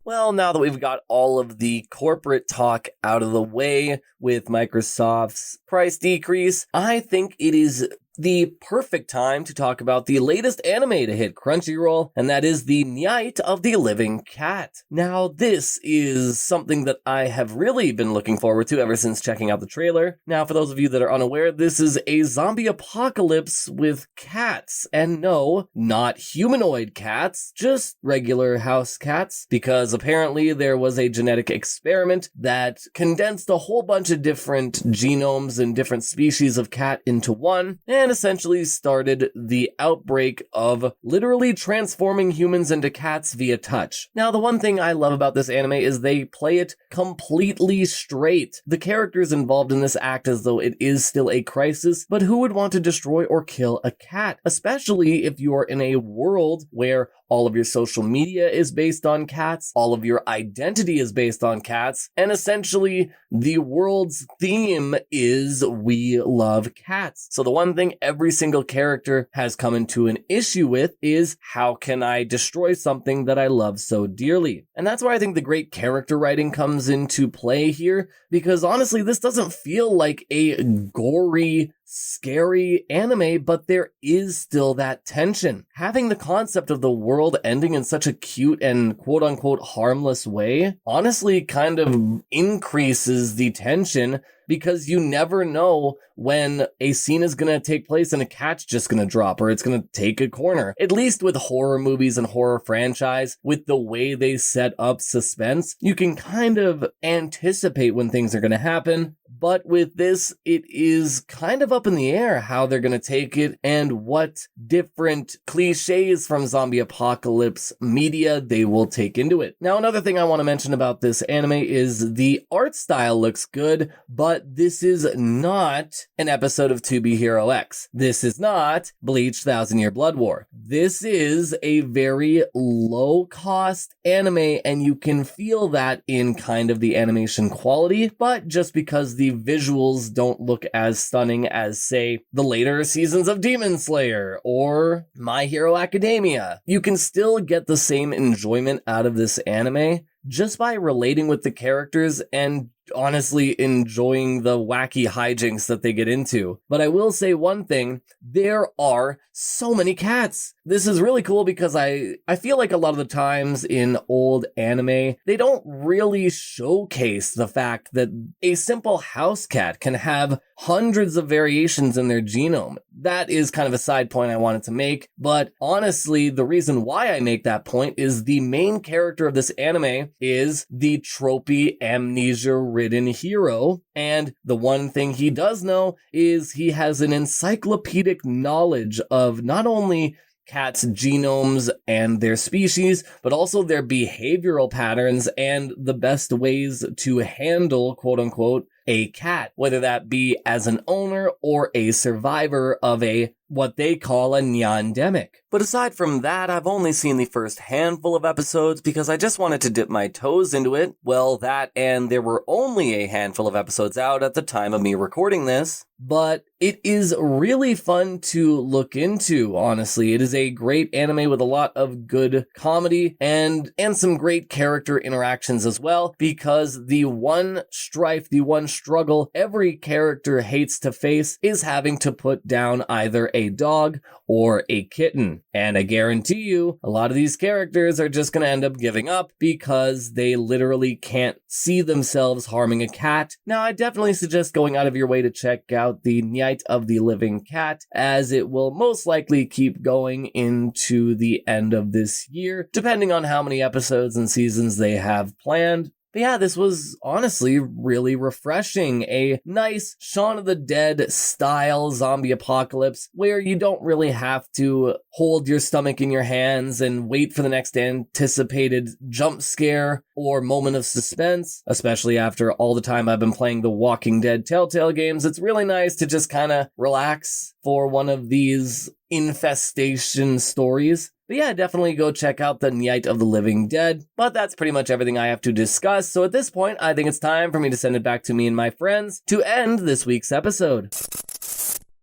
Well, now that we've got all of the corporate talk out of the way with Microsoft's price decrease, I think it is the perfect time to talk about the latest anime to hit Crunchyroll, and that is the Nyaight of the Living Cat. Now, this is something that I have really been looking forward to ever since checking out the trailer. Now, for those of you that are unaware, this is a zombie apocalypse with cats, and no, not humanoid cats, just regular house cats, because apparently there was a genetic experiment that condensed a whole bunch of different genomes and different species of cat into one, and essentially started the outbreak of literally transforming humans into cats via touch. Now, the one thing I love about this anime is they play it completely straight. The characters involved in this act as though it is still a crisis, but who would want to destroy or kill a cat? Especially if you are in a world where all of your social media is based on cats, all of your identity is based on cats, and essentially the world's theme is we love cats. So the one thing every single character has come into an issue with is, how can I destroy something that I love so dearly? And that's where I think the great character writing comes into play here, because honestly, this doesn't feel like a gory, scary anime, but there is still that tension. Having the concept of the world ending in such a cute and quote-unquote harmless way honestly kind of increases the tension, because you never know when a scene is going to take place and a cat's just going to drop, or it's going to take a corner. At least with horror movies and horror franchise, with the way they set up suspense, you can kind of anticipate when things are going to happen. But with this, it is kind of up in the air how they're going to take it and what different cliches from zombie apocalypse media they will take into it. Now, another thing I want to mention about this anime is the art style looks good, but this is not an episode of To Be Hero X. This is not Bleach 1,000 Year Blood War. This is a very low-cost anime, and you can feel that in kind of the animation quality, but just because the visuals don't look as stunning as, say, the later seasons of Demon Slayer or My Hero Academia, you can still get the same enjoyment out of this anime just by relating with the characters and honestly enjoying the wacky hijinks that they get into. But I will say one thing, there are so many cats. This is really cool because I feel like a lot of the times in old anime, they don't really showcase the fact that a simple house cat can have hundreds of variations in their genome. That is kind of a side point I wanted to make, but honestly, the reason why I make that point is the main character of this anime is the tropey amnesia-ridden hero, and the one thing he does know is he has an encyclopedic knowledge of not only cats' genomes and their species, but also their behavioral patterns and the best ways to handle, quote-unquote, a cat, whether that be as an owner or a survivor of a what they call a nyandemic. But aside from that, I've only seen the first handful of episodes because I just wanted to dip my toes into it. Well, that, and there were only a handful of episodes out at the time of me recording this. But it is really fun to look into, honestly. It is a great anime with a lot of good comedy and some great character interactions as well, because the one strife, the one struggle every character hates to face is having to put down either a dog or a kitten. And I guarantee you, a lot of these characters are just going to end up giving up because they literally can't see themselves harming a cat. Now, I definitely suggest going out of your way to check out the Nyaight of the Living Cat, as it will most likely keep going into the end of this year, depending on how many episodes and seasons they have planned. But yeah, this was honestly really refreshing. A nice Shaun of the Dead style zombie apocalypse where you don't really have to hold your stomach in your hands and wait for the next anticipated jump scare or moment of suspense, especially after all the time I've been playing the Walking Dead Telltale games. It's really nice to just kind of relax for one of these infestation stories. But yeah, definitely go check out the Nyaight of the Living Dead. But that's pretty much everything I have to discuss. So at this point, I think it's time for me to send it back to me and my friends to end this week's episode.